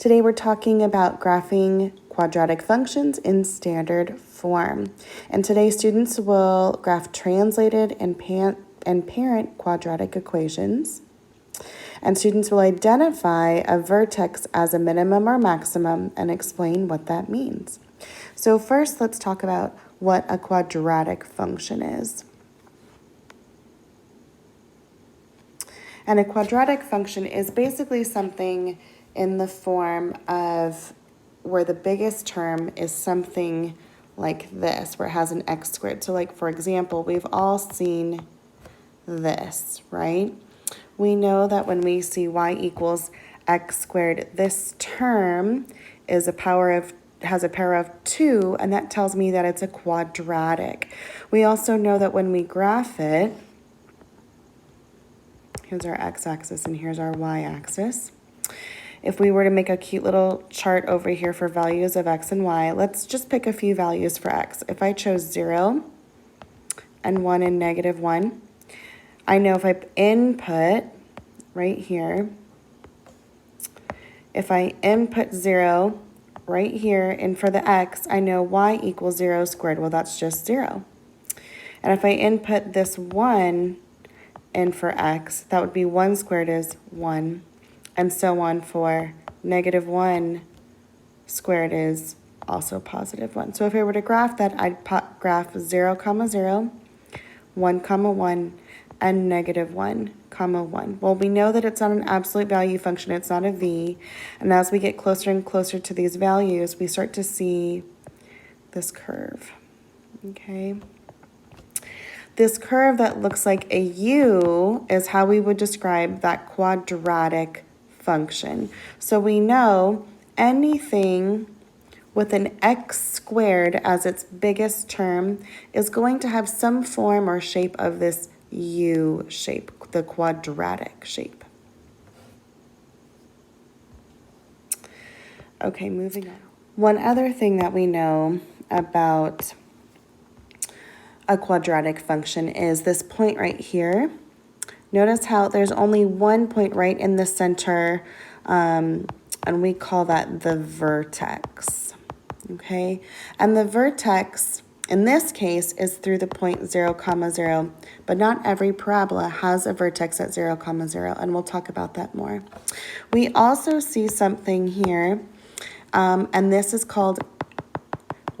Today we're talking about graphing quadratic functions in standard form. And today students will graph translated and parent quadratic equations. And students will identify a vertex as a minimum or maximum and explain what that means. So first, let's talk about what a quadratic function is. And a quadratic function is basically something in the form of where the biggest term is something like this, where it has an x squared. So like, for example, we've all seen this, right? We know that when we see y equals x squared, this term is has a power of 2, and that tells me that it's a quadratic. We also know that when we graph it, here's our x-axis and here's our y-axis. If we were to make a cute little chart over here for values of x and y, let's just pick a few values for x. If I chose 0 and 1 and -1, I know if I input right here, if I input 0 right here, and for the x, I know y equals 0 squared. Well, that's just 0. And if I input this 1 in for x, that would be 1 squared is 1, and so on for -1 squared is also positive 1. So if I were to graph that, I'd graph 0, 0, 1, 1, and -1, 1. Well, we know that it's not an absolute value function, it's not a v, and as we get closer and closer to these values, we start to see this curve, okay? This curve that looks like a U is how we would describe that quadratic function. So we know anything with an x squared as its biggest term is going to have some form or shape of this U shape, the quadratic shape. Okay, moving on. One other thing that we know about a quadratic function is this point right here. Notice how there's only one point right in the center, and we call that the vertex, okay? And the vertex, in this case, is through the point 0, 0, but not every parabola has a vertex at 0, 0, and we'll talk about that more. We also see something here, and this is called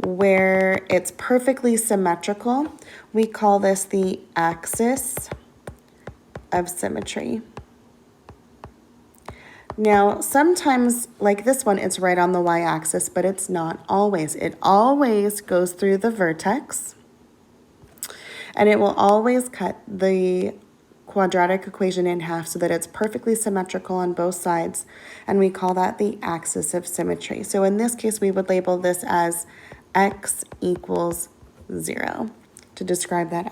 where it's perfectly symmetrical. We call this the axis of symmetry. Now, sometimes, like this one, it's right on the y-axis, but it's not always. It always goes through the vertex, and it will always cut the quadratic equation in half so that it's perfectly symmetrical on both sides, and we call that the axis of symmetry. So in this case, we would label this as x equals 0 to describe that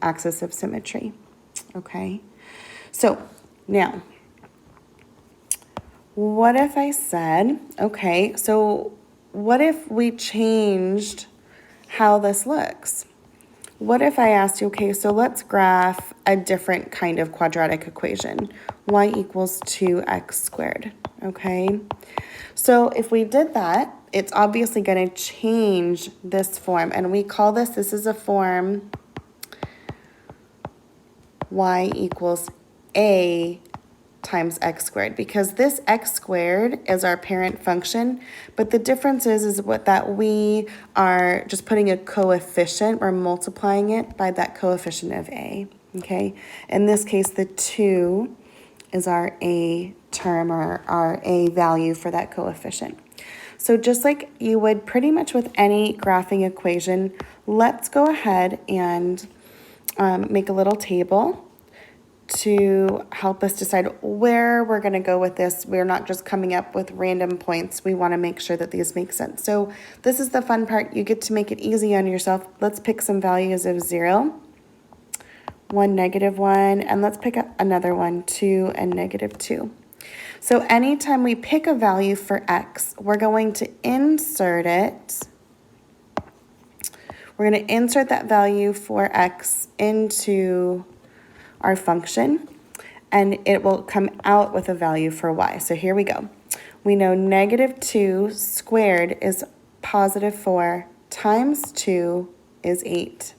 axis of symmetry. Okay, so now, what if I said, okay, so what if we changed how this looks? What if I asked you, okay, so let's graph a different kind of quadratic equation, y equals 2x squared, okay? So if we did that, it's obviously going to change this form, and we call this is a form y equals a times x squared, because this x squared is our parent function, but the difference is that we are just putting a coefficient, we're multiplying it by that coefficient of a, okay? In this case, the 2 is our a term, or our a value for that coefficient. So just like you would pretty much with any graphing equation, let's go ahead and make a little table to help us decide where we're going to go with this. We're not just coming up with random points. We want to make sure that these make sense. So this is the fun part. You get to make it easy on yourself. Let's pick some values of 0, 1, -1, and let's pick up another one, 2 and -2. So anytime we pick a value for x, we're going to insert it. We're going to insert that value for x into our function, and it will come out with a value for y. So here we go. we know negative 2 squared is positive 4 times 2 is 8.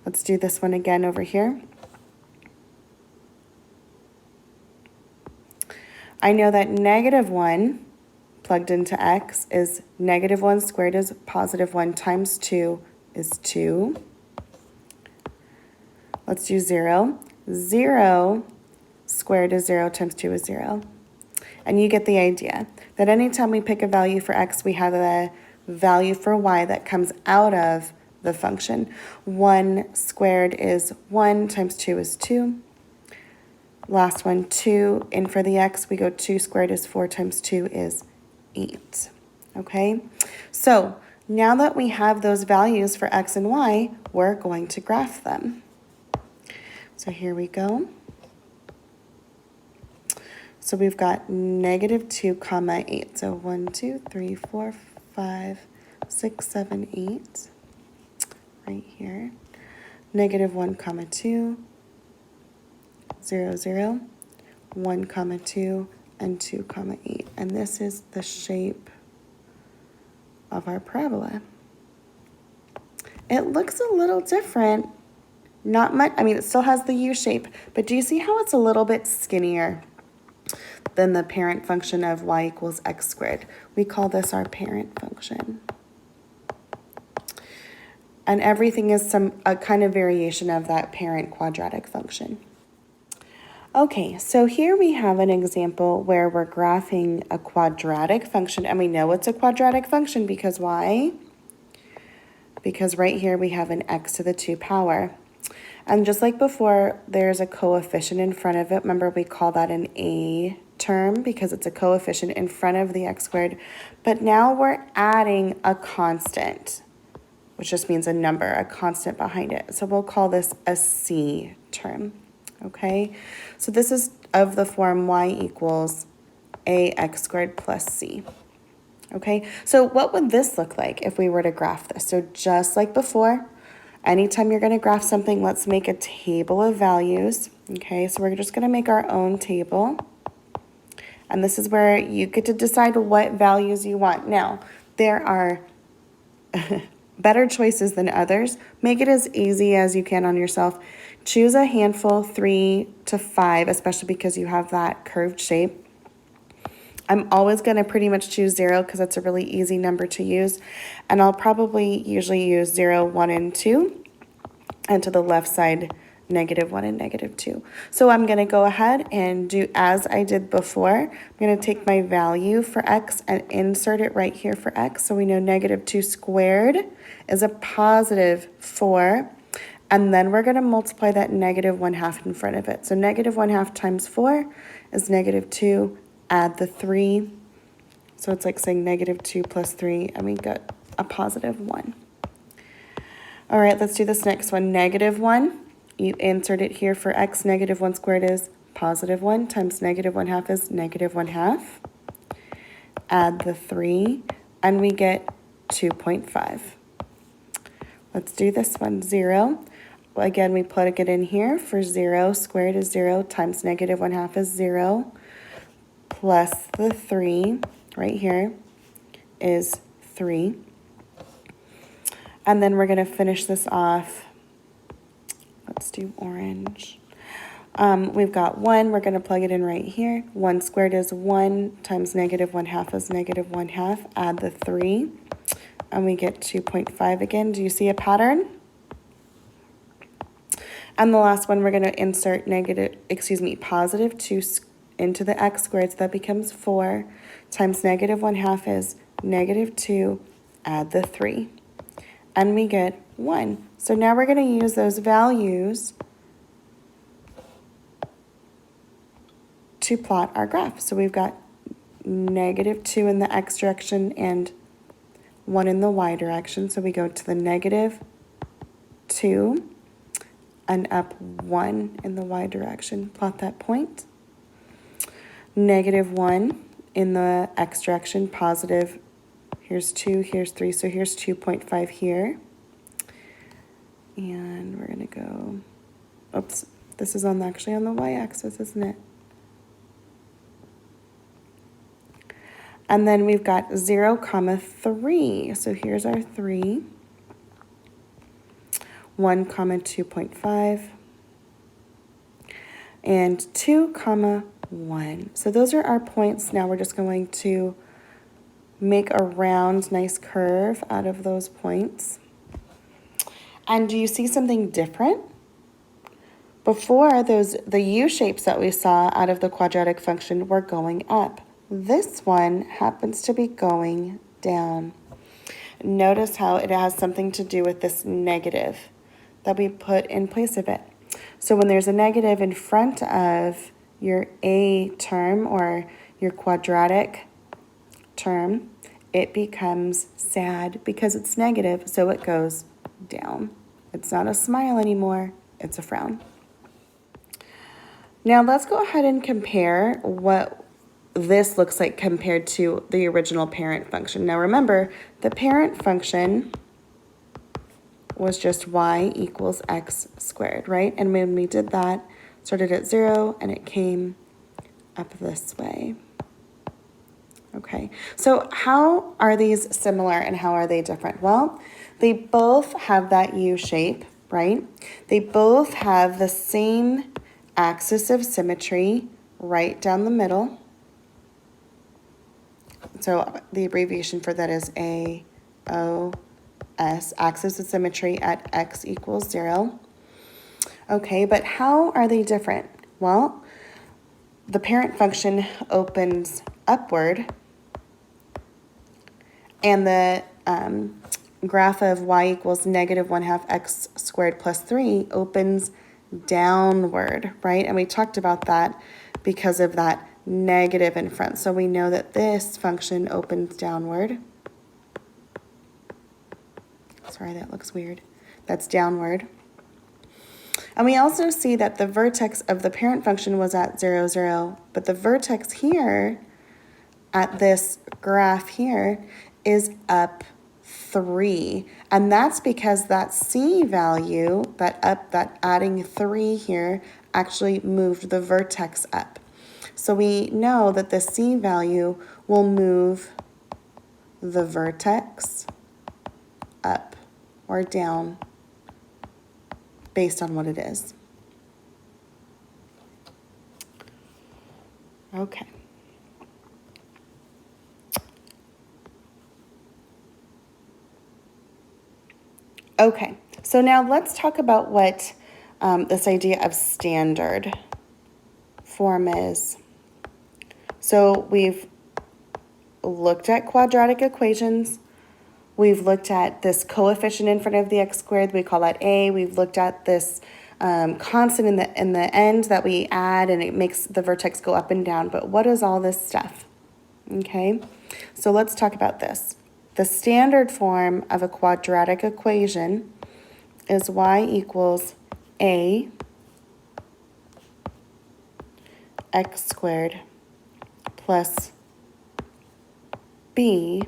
Let's do this one again over here. I know that negative 1 plugged into x is negative 1 squared is positive 1 times 2 is 2. Let's do 0. 0 squared is 0 times 2 is 0. And you get the idea that anytime we pick a value for x, we have a value for y that comes out of the function. 1 squared is 1 times 2 is 2. Last one, 2, in for the x, we go 2 squared is 4 times 2 is 8. Okay, so now that we have those values for x and y, we're going to graph them. So here we go. So we've got negative 2 comma 8. So 1, 2, 3, 4, 5, 6, 7, 8. Right here. Negative 1 comma 2. 0, 0, 1 comma 2, and 2 comma 8. And this is the shape of our parabola. It looks a little different. Not much, I mean, it still has the U shape, but do you see how it's a little bit skinnier than the parent function of y equals x squared? We call this our parent function. And everything is a kind of variation of that parent quadratic function. Okay, so here we have an example where we're graphing a quadratic function, and we know it's a quadratic function because why? Because right here we have an x to the 2 power. And just like before, there's a coefficient in front of it. Remember, we call that an a term because it's a coefficient in front of the x squared. But now we're adding a constant, which just means a number, a constant behind it. So we'll call this a c term. Okay, so this is of the form y equals ax squared plus c. Okay, so what would this look like if we were to graph this? So just like before, anytime you're going to graph something, let's make a table of values. Okay, so we're just going to make our own table. And this is where you get to decide what values you want. Now, there are better choices than others. Make it as easy as you can on yourself. Choose a handful, 3 to 5, especially because you have that curved shape. I'm always going to pretty much choose 0 because that's a really easy number to use. And I'll probably usually use 0, 1, and 2. And to the left side, negative 1 and negative 2. So I'm going to go ahead and do as I did before. I'm going to take my value for x and insert it right here for x. So we know negative 2 squared is a positive 4. And then we're going to multiply that negative 1/2 in front of it. So negative 1/2 times 4 is negative 2. Add the 3. So it's like saying negative 2 plus 3, and we got a positive 1. All right, let's do this next one. Negative 1, you insert it here for x. Negative 1 squared is positive 1 times negative 1/2 is negative 1/2. Add the 3, and we get 2.5. Let's do this one. 0. Well, again, we plug it in here. For 0 squared is 0 times negative 1/2 is 0. Plus the 3 right here is 3. And then we're going to finish this off. Let's do orange. We've got 1. We're going to plug it in right here. 1 squared is 1 times negative 1/2 is negative 1/2. Add the 3. And we get 2.5 again. Do you see a pattern? And the last one, we're going to insert positive 2 into the x squared, so that becomes 4 times negative 1/2 is negative 2, add the 3, and we get 1. So now we're going to use those values to plot our graph. So we've got negative 2 in the x direction and 1 in the y direction. So we go to the negative 2 and up 1 in the y direction. Plot that point. Negative 1 in the x direction, positive, here's 2, here's 3, so here's 2.5 here. And we're going to go, oops, this is actually on the y-axis, isn't it? And then we've got 0, comma 3. So here's our 3. 1, comma 2.5. And 2, comma 1. So those are our points. Now we're just going to make a round, nice curve out of those points. And do you see something different? Before, the U-shapes that we saw out of the quadratic function were going up. This one happens to be going down. Notice how it has something to do with this negative that we put in place of it. So when there's a negative in front of your A term or your quadratic term, it becomes sad because it's negative, so it goes down. It's not a smile anymore, it's a frown. Now let's go ahead and compare what this looks like compared to the original parent function. Now remember, the parent function was just y equals x squared, right? And when we did that, started at 0 and it came up this way. Okay, so how are these similar and how are they different? Well, they both have that U shape, right? They both have the same axis of symmetry right down the middle. So the abbreviation for that is AOS, axis of symmetry at x equals 0. Okay, but how are they different? Well, the parent function opens upward, and the graph of y equals negative 1/2 x squared plus 3 opens downward, right? And we talked about that because of that negative in front. So we know that this function opens downward. Sorry, that looks weird. That's downward. And we also see that the vertex of the parent function was at 0, 0, but the vertex here at this graph here is up 3. And that's because that C value, that adding 3 here, actually moved the vertex up. So we know that the C value will move the vertex up or down based on what it is. Okay. Okay, so now let's talk about what this idea of standard form is. So we've looked at quadratic equations. We've looked at this coefficient in front of the x squared. We call that a. We've looked at this constant in the end that we add, and it makes the vertex go up and down. But what is all this stuff? Okay, so let's talk about this. The standard form of a quadratic equation is y equals a x squared plus b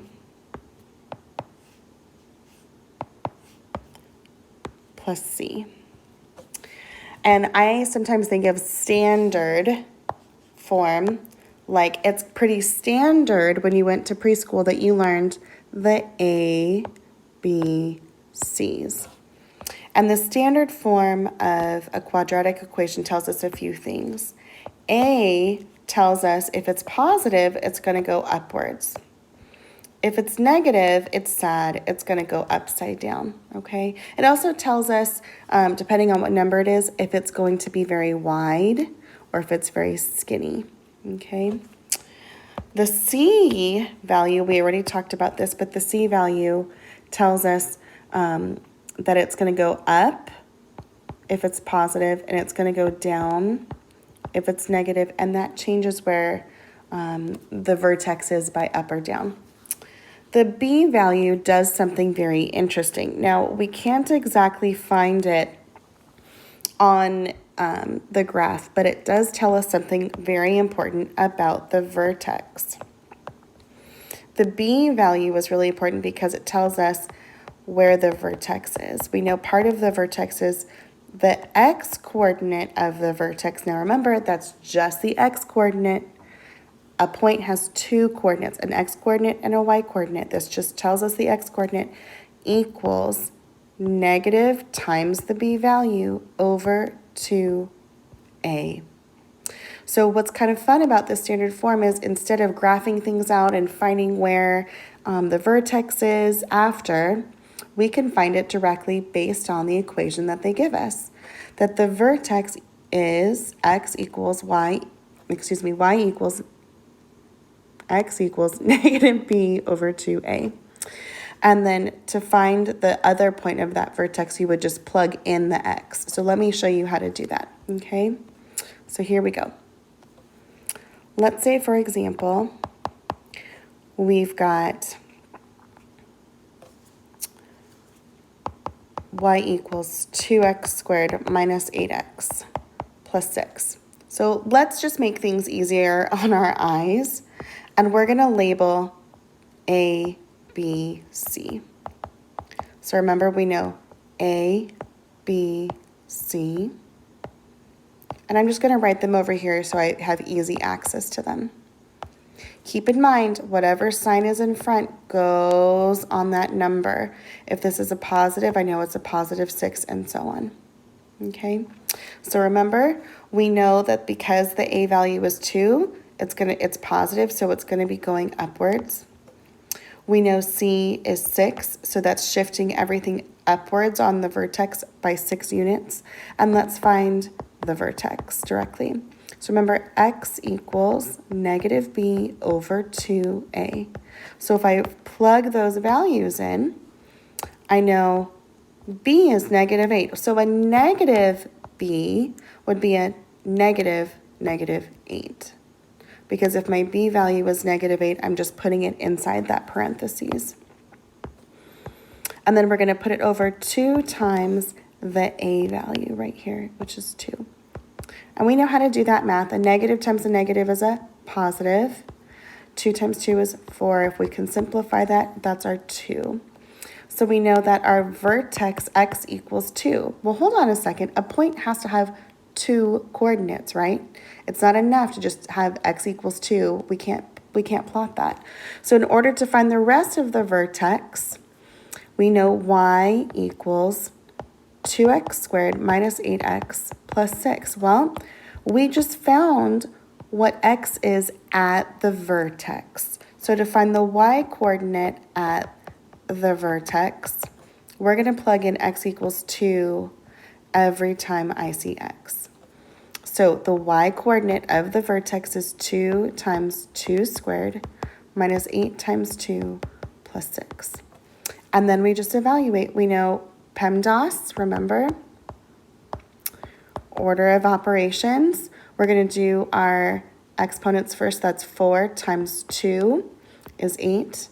plus c. And I sometimes think of standard form like it's pretty standard when you went to preschool that you learned the A, B, C's. And the standard form of a quadratic equation tells us a few things. A tells us if it's positive, it's going to go upwards. If it's negative, it's sad. It's going to go upside down, okay? It also tells us, depending on what number it is, if it's going to be very wide or if it's very skinny, okay? The C value, we already talked about this, but the C value tells us that it's going to go up if it's positive, and it's going to go down if it's negative, and that changes where the vertex is by up or down. The B value does something very interesting. Now, we can't exactly find it on the graph, but it does tell us something very important about the vertex. The B value is really important because it tells us where the vertex is. We know part of the vertex is the x coordinate of the vertex. Now remember, that's just the x coordinate. a point has two coordinates, an x-coordinate and a y-coordinate. This just tells us the x-coordinate equals negative times the b value over 2a. So what's kind of fun about this standard form is instead of graphing things out and finding where the vertex is after, we can find it directly based on the equation that they give us. That the vertex is y equals x equals negative b over 2a. And then to find the other point of that vertex, you would just plug in the x. So let me show you how to do that, okay? So here we go. Let's say, for example, we've got y equals 2x squared minus 8x plus 6. So let's just make things easier on our eyes, and we're going to label A, B, C. So remember, we know A, B, C. And I'm just going to write them over here so I have easy access to them. Keep in mind, whatever sign is in front goes on that number. If this is a positive, I know it's a positive 6 and so on. Okay, so remember, we know that because the A value is 2, it's positive, so it's going to be going upwards. We know C is 6, so that's shifting everything upwards on the vertex by 6 units. And let's find the vertex directly. So remember, x equals negative b over 2a. So if I plug those values in, I know b is negative 8. So a negative b would be a negative 8. Because if my b value is negative 8, I'm just putting it inside that parentheses. And then we're going to put it over 2 times the a value right here, which is 2. And we know how to do that math. A negative times a negative is a positive. 2 times 2 is 4. If we can simplify that, that's our 2. So we know that our vertex x equals 2. Well, hold on a second. A point has to have 2 coordinates, right? It's not enough to just have x equals 2. We can't plot that. So in order to find the rest of the vertex, we know y equals 2x squared minus 8x plus 6. Well, we just found what x is at the vertex. So to find the y-coordinate at the vertex, we're going to plug in x equals 2 every time I see x. So the y-coordinate of the vertex is 2 times 2 squared minus 8 times 2 plus 6. And then we just evaluate. We know PEMDAS, remember? Order of operations. We're going to do our exponents first. That's 4 times 2 is 8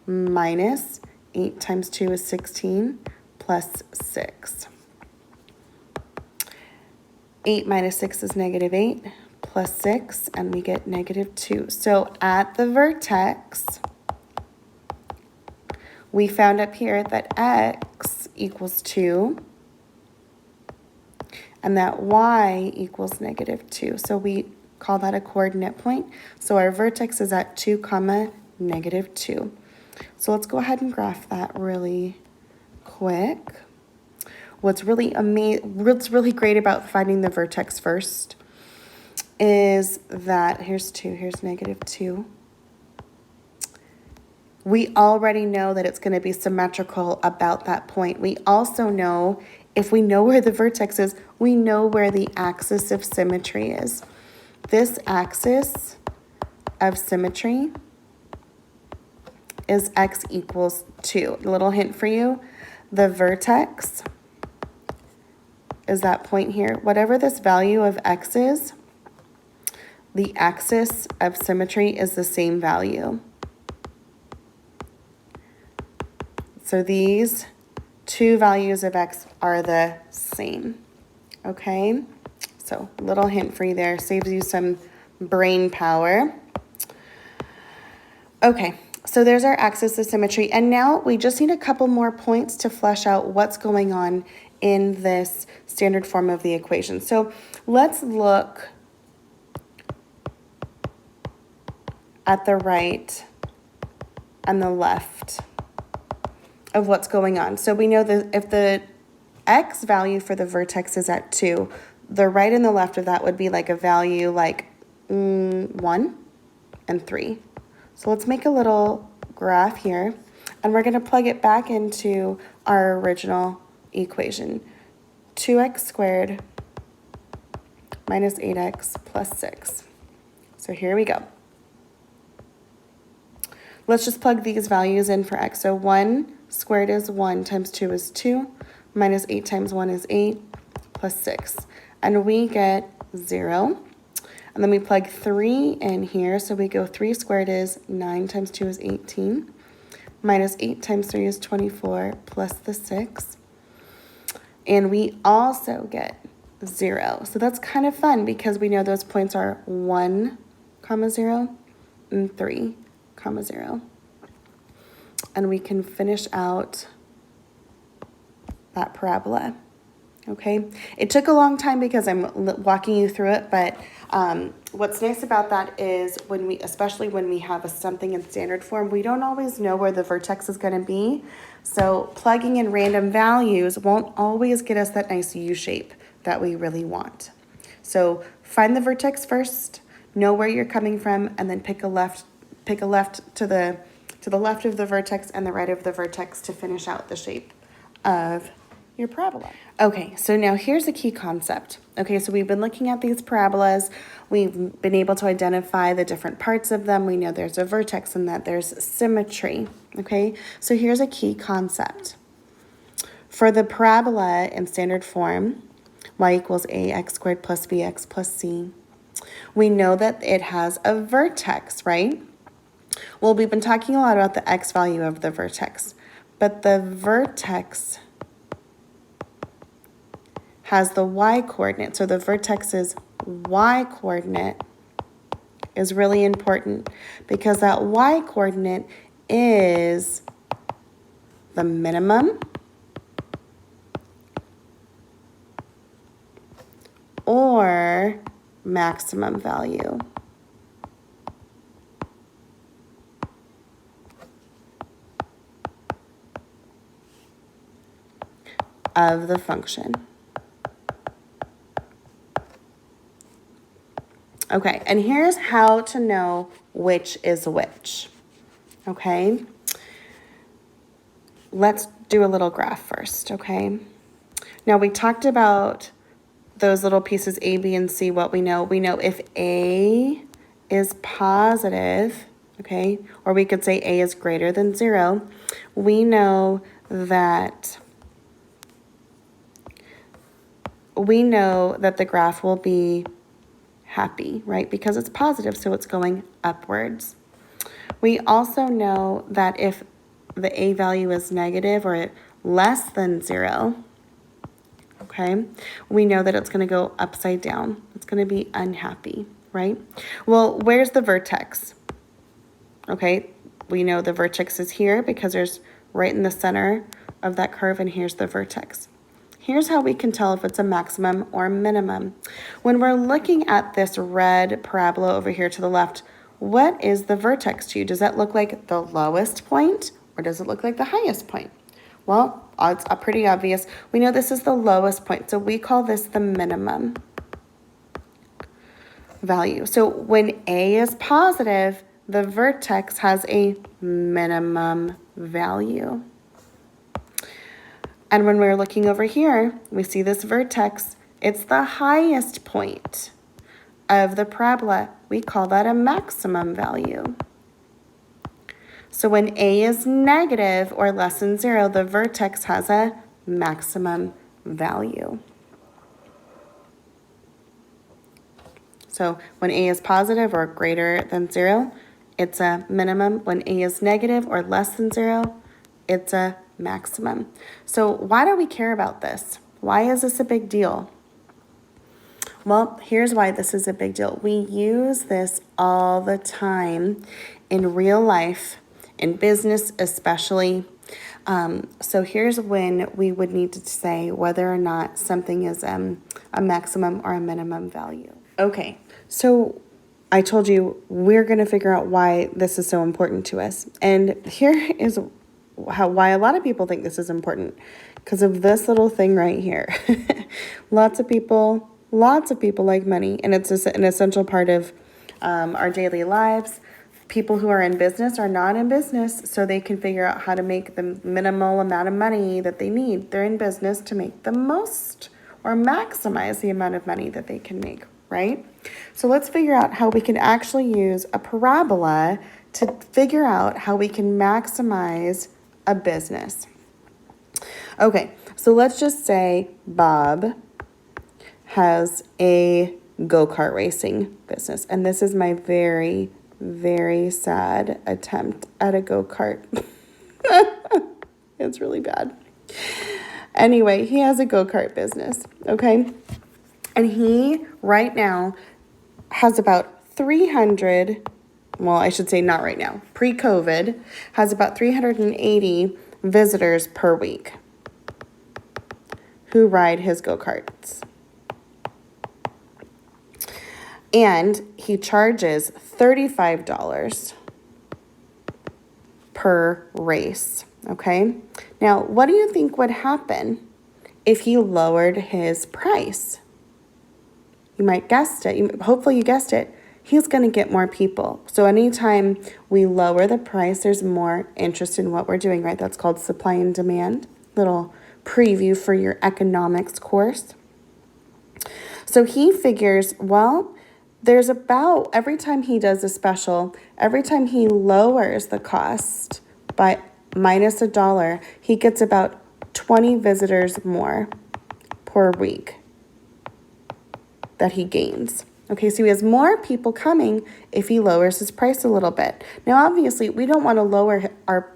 minus 8 times 2 is 16 plus 6. 8 minus 6 is negative 8 plus 6, and we get negative 2. So at the vertex, we found up here that x equals 2 and that y equals negative 2. So we call that a coordinate point. So our vertex is at 2, negative 2. So let's go ahead and graph that really quick. What's really great about finding the vertex first is that here's 2, here's negative 2. We already know that it's going to be symmetrical about that point. We also know, if we know where the vertex is, we know where the axis of symmetry is. This axis of symmetry is x equals 2. A little hint for you, the vertex is that point here. Whatever this value of x is, the axis of symmetry is the same value. So these two values of x are the same, okay? So a little hint for you there, saves you some brain power. Okay, so there's our axis of symmetry. And now we just need a couple more points to flesh out what's going on in this standard form of the equation. So let's look at the right and the left of what's going on. So we know that if the x value for the vertex is at 2, the right and the left of that would be like a value like 1 and 3. So let's make a little graph here, and we're going to plug it back into our original equation. 2x squared minus 8x plus 6. So here we go. Let's just plug these values in for x. So 1 squared is 1 times 2 is 2, minus 8 times 1 is 8, plus 6. And we get 0. And then we plug 3 in here. So we go 3 squared is 9 times 2 is 18, minus 8 times 3 is 24, plus the 6. And we also get 0. So that's kind of fun because we know those points are 1, 0, and 3, 0. And we can finish out that parabola. Okay, it took a long time because I'm walking you through it, but what's nice about that is especially when we have something in standard form, we don't always know where the vertex is going to be. So plugging in random values won't always get us that nice U shape that we really want. So find the vertex first, know where you're coming from, and then pick a left to the left of the vertex and the right of the vertex to finish out the shape of your parabola. Okay, so now here's a key concept. Okay, so we've been looking at these parabolas. We've been able to identify the different parts of them. We know there's a vertex and that there's symmetry. Okay, so here's a key concept. For the parabola in standard form, y equals ax squared plus bx plus c, we know that it has a vertex, right? Well, we've been talking a lot about the x value of the vertex, but the vertex has the y-coordinate. So the vertex's y-coordinate is really important because that y-coordinate is the minimum or maximum value of the function. Okay, and here's how to know which is which. Okay, let's do a little graph first, okay? Now we talked about those little pieces A, B, and C, what we know. We know if A is positive, okay, or we could say A is greater than 0, we know that the graph will be happy, right? Because it's positive, so it's going upwards. We also know that if the A value is negative or less than 0, okay, we know that it's going to go upside down. It's going to be unhappy, right? Well, where's the vertex? Okay, we know the vertex is here because there's right in the center of that curve, and here's the vertex. Here's how we can tell if it's a maximum or a minimum. When we're looking at this red parabola over here to the left, what is the vertex to you? Does that look like the lowest point or does it look like the highest point? Well, it's pretty obvious. We know this is the lowest point, so we call this the minimum value. So when A is positive, the vertex has a minimum value. And when we're looking over here, we see this vertex. It's the highest point of the parabola. We call that a maximum value. So when A is negative or less than 0, the vertex has a maximum value. So when A is positive or greater than 0, it's a minimum. When A is negative or less than 0, it's a maximum. So why do we care about this? Why is this a big deal? Well, here's why this is a big deal. We use this all the time in real life, in business especially. So here's when we would need to say whether or not something is a maximum or a minimum value. Okay, so I told you we're going to figure out why this is so important to us. And here is why a lot of people think this is important, because of this little thing right here. Lots of people like money, and it's an essential part of our daily lives. People who are in business are not in business so they can figure out how to make the minimal amount of money that they need. They're in business to make the most or maximize the amount of money that they can make, right? So let's figure out how we can actually use a parabola to figure out how we can maximize a business. Okay, so let's just say Bob has a go-kart racing business, and this is my very, very sad attempt at a go-kart. It's really bad. Anyway, he has a go-kart business, okay? And he, right now, has about 300, well, I should say not right now, pre-COVID, has about 380 visitors per week who ride his go-karts. And he charges $35 per race, okay? Now, what do you think would happen if he lowered his price? You might guessed it. Hopefully you guessed it. He's going to get more people. So anytime we lower the price, there's more interest in what we're doing, right? That's called supply and demand. Little preview for your economics course. So he figures, well, there's about, every time he does a special, every time he lowers the cost by minus $1, he gets about 20 visitors more per week that he gains. Okay, so he has more people coming if he lowers his price a little bit. Now, obviously, we don't want to lower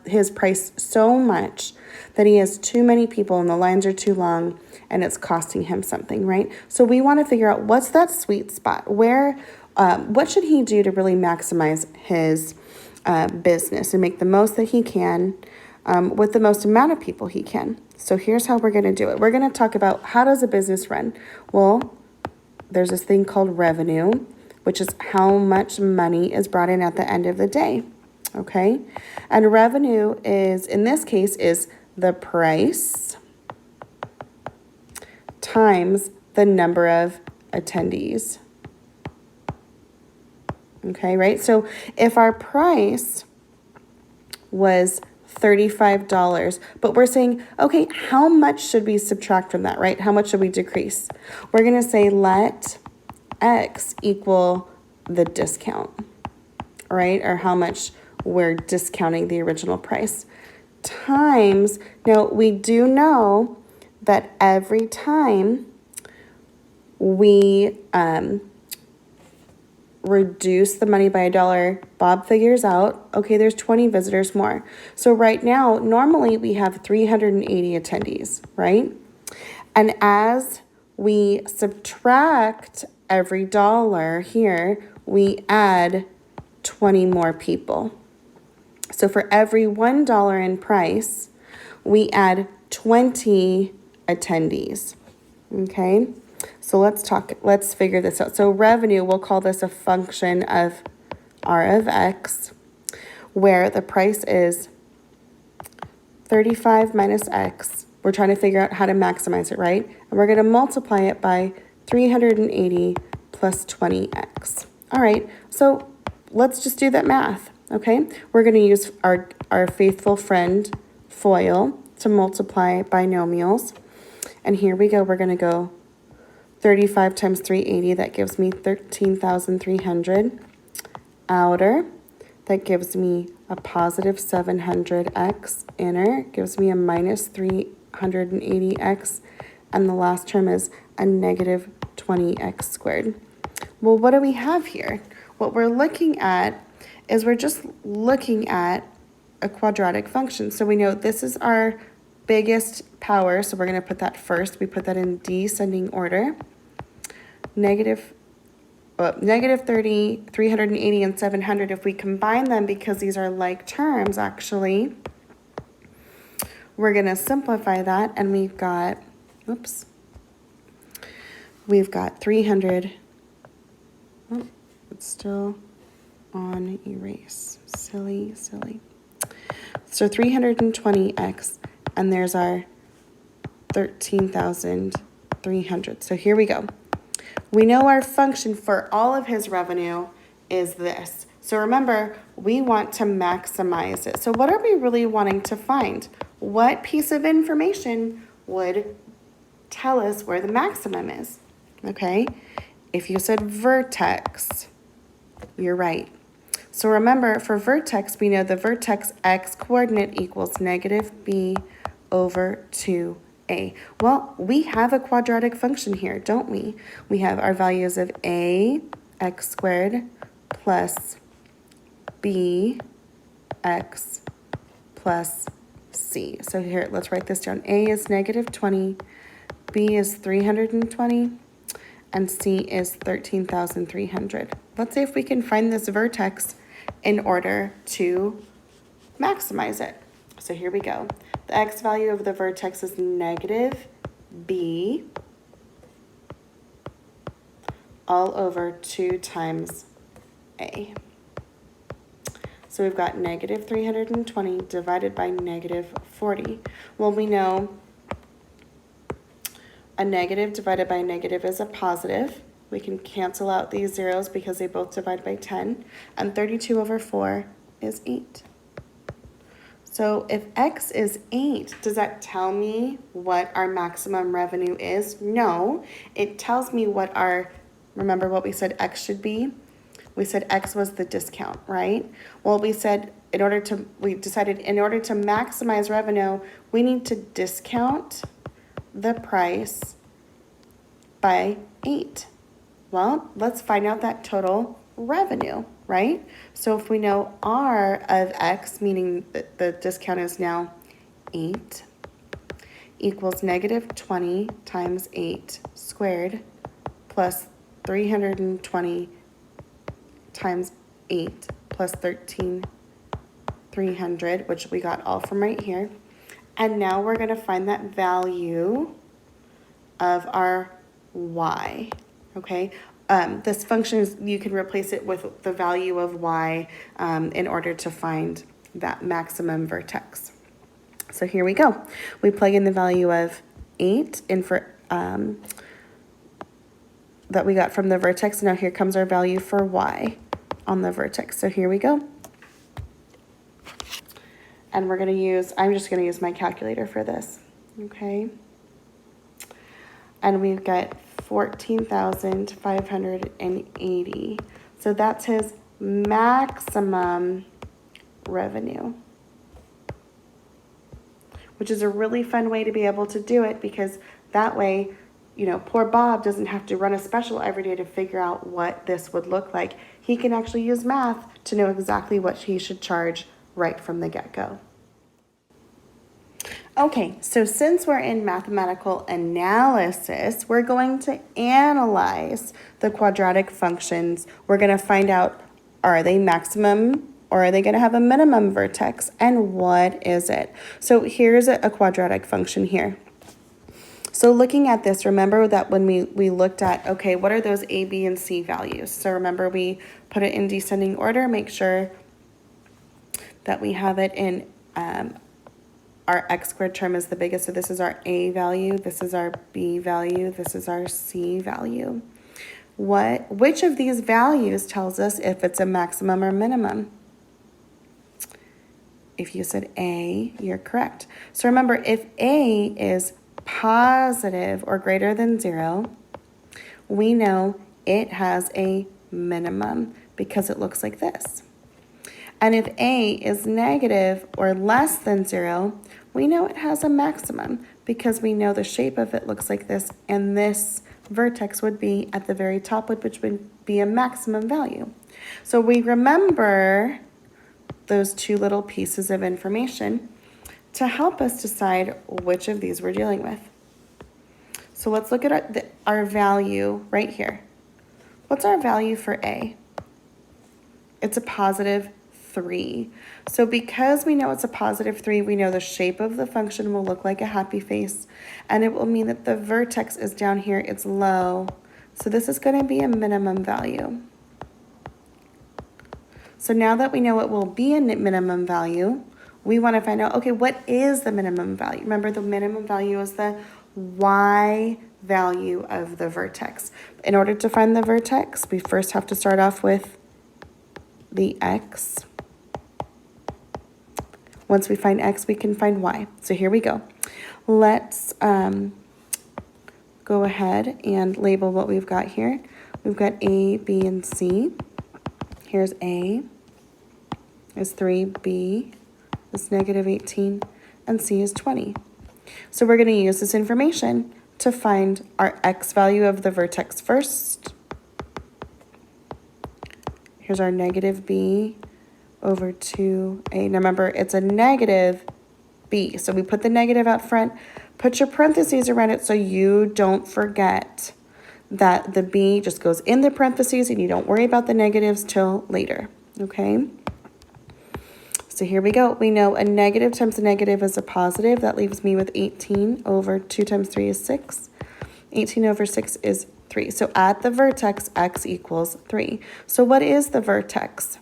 his price so much that he has too many people and the lines are too long and it's costing him something, right? So we want to figure out what's that sweet spot. What should he do to really maximize his business and make the most that he can with the most amount of people he can. So here's how we're going to do it. We're going to talk about how does a business run? Well, there's this thing called revenue, which is how much money is brought in at the end of the day, okay? And revenue is, in this case, is the price times the number of attendees, okay, right? So if our price was $35, but we're saying, okay, how much should we subtract from that, right? How much should we decrease? We're going to say let X equal the discount, right? Or how much we're discounting the original price times. Now, we do know that every time we reduce the money by $1, Bob figures out, okay, there's 20 visitors more. So right now, normally we have 380 attendees, right? And as we subtract every $1 here, we add 20 more people. So for every $1 in price, we add 20 attendees, okay? So let's figure this out. So revenue, we'll call this a function of R of X, where the price is 35 minus X. We're trying to figure out how to maximize it, right? And we're going to multiply it by 380 plus 20X. All right, so let's just do that math, okay? We're going to use our faithful friend FOIL to multiply binomials. And here we go. We're going to go 35 times 380, that gives me 13,300. Outer, that gives me a positive 700x. Inner gives me a minus 380x. And the last term is a negative 20x squared. Well, what do we have here? What we're looking at is we're just looking at a quadratic function. So we know this is our biggest power, so we're going to put that first. We put that in descending order. Negative 30, 380, and 700, if we combine them, because these are like terms, actually, we're going to simplify that, and we've got 300, It's still on erase. Silly, silly. So 320x, and there's our 13,300. So here we go. We know our function for all of his revenue is this. So remember, we want to maximize it. So what are we really wanting to find? What piece of information would tell us where the maximum is? Okay, if you said vertex, you're right. So remember, for vertex, we know the vertex x coordinate equals negative b over 2a. Well, we have a quadratic function here, don't we? We have our values of a x squared plus b x plus c. So here, let's write this down. A is negative 20, b is 320, and c is 13,300. Let's see if we can find this vertex in order to maximize it. So here we go. The x value of the vertex is negative b all over 2 times a. So we've got negative 320 divided by negative 40. Well, we know a negative divided by a negative is a positive. We can cancel out these zeros because they both divide by 10. And 32 over 4 is 8. So if x is 8, does that tell me what our maximum revenue is? No. It tells me what our, remember what we said x should be? We said x was the discount, right? Well, we said we decided in order to maximize revenue, we need to discount the price by 8. Well, let's find out that total revenue, right? So if we know R of X, meaning that the discount is now 8, equals negative 20 times 8 squared plus 320 times 8 plus 13,300, which we got all from right here. And now we're going to find that value of our y, okay? This function is, you can replace it with the value of y in order to find that maximum vertex. So here we go. We plug in the value of 8 in for that we got from the vertex. Now here comes our value for y on the vertex. So here we go. And we're going to use, I'm just going to use my calculator for this, okay? And we've got 14,580. So that's his maximum revenue, which is a really fun way to be able to do it, because that way, you know, poor Bob doesn't have to run a special every day to figure out what this would look like. He can actually use math to know exactly what he should charge right from the get-go. Okay, so since we're in mathematical analysis, we're going to analyze the quadratic functions. We're going to find out, are they maximum or are they going to have a minimum vertex, and what is it? So here's a quadratic function here. So looking at this, remember that when we looked at, okay, what are those a, b, and c values? So remember, we put it in descending order, make sure that we have it in our x squared term is the biggest. So this is our a value, this is our b value, this is our c value. Which of these values tells us if it's a maximum or minimum? If you said A, you're correct. So remember, if A is positive or greater than 0, we know it has a minimum because it looks like this. And if A is negative or less than 0, we know it has a maximum because we know the shape of it looks like this, and this vertex would be at the very top, which would be a maximum value. So we remember those two little pieces of information to help us decide which of these we're dealing with. So let's look at our value right here. What's our value for A? It's a positive 3. So because we know it's a positive 3, we know the shape of the function will look like a happy face, and it will mean that the vertex is down here, it's low. So this is going to be a minimum value. So now that we know it will be a minimum value, we want to find out, okay, what is the minimum value? Remember, the minimum value is the y value of the vertex. In order to find the vertex, we first have to start off with the x. Once we find x, we can find y. So here we go. Let's go ahead and label what we've got here. We've got A, B, and C. Here's A is 3, B is negative 18, and C is 20. So we're going to use this information to find our x value of the vertex first. Here's our negative B over 2A. Now remember, it's a negative B, so we put the negative out front. Put your parentheses around it so you don't forget that the B just goes in the parentheses and you don't worry about the negatives till later, okay? So here we go. We know a negative times a negative is a positive. That leaves me with 18 over 2 times 3 is 6. 18 over 6 is 3. So at the vertex, x equals 3. So what is the vertex?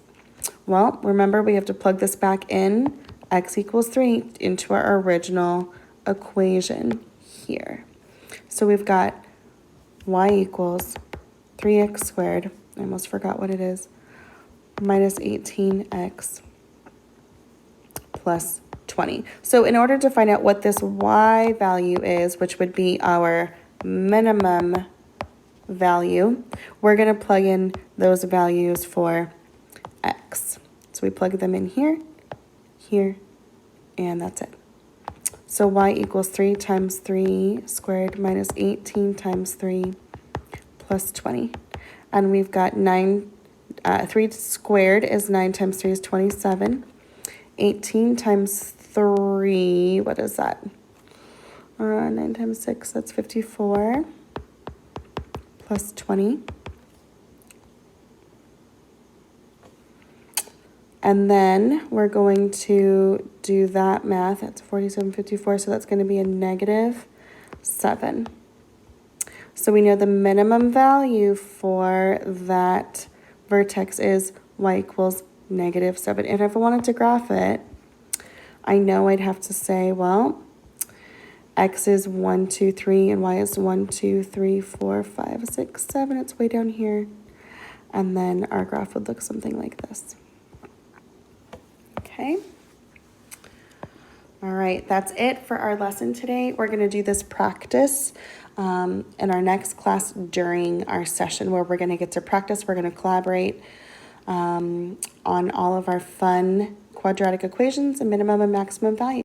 Well, remember we have to plug this back in, x equals 3, into our original equation here. So we've got y equals 3x squared, I almost forgot what it is, minus 18x plus 20. So in order to find out what this y value is, which would be our minimum value, we're going to plug in those values for x. So we plug them in here, here, and that's it. So y equals 3 times 3 squared minus 18 times 3 plus 20. And we've got 3 squared is 9 times 3 is 27. 18 times 3, what is that? 9 times 6, that's 54, plus 20. And then we're going to do that math. That's 47, 54, so that's going to be a negative 7. So we know the minimum value for that vertex is y equals negative 7. And if I wanted to graph it, I know I'd have to say, well, x is 1, 2, 3, and y is 1, 2, 3, 4, 5, 6, 7. It's way down here. And then our graph would look something like this. Okay. All right, that's it for our lesson today. We're going to do this practice in our next class during our session where we're going to get to practice. We're going to collaborate on all of our fun quadratic equations and minimum and maximum value.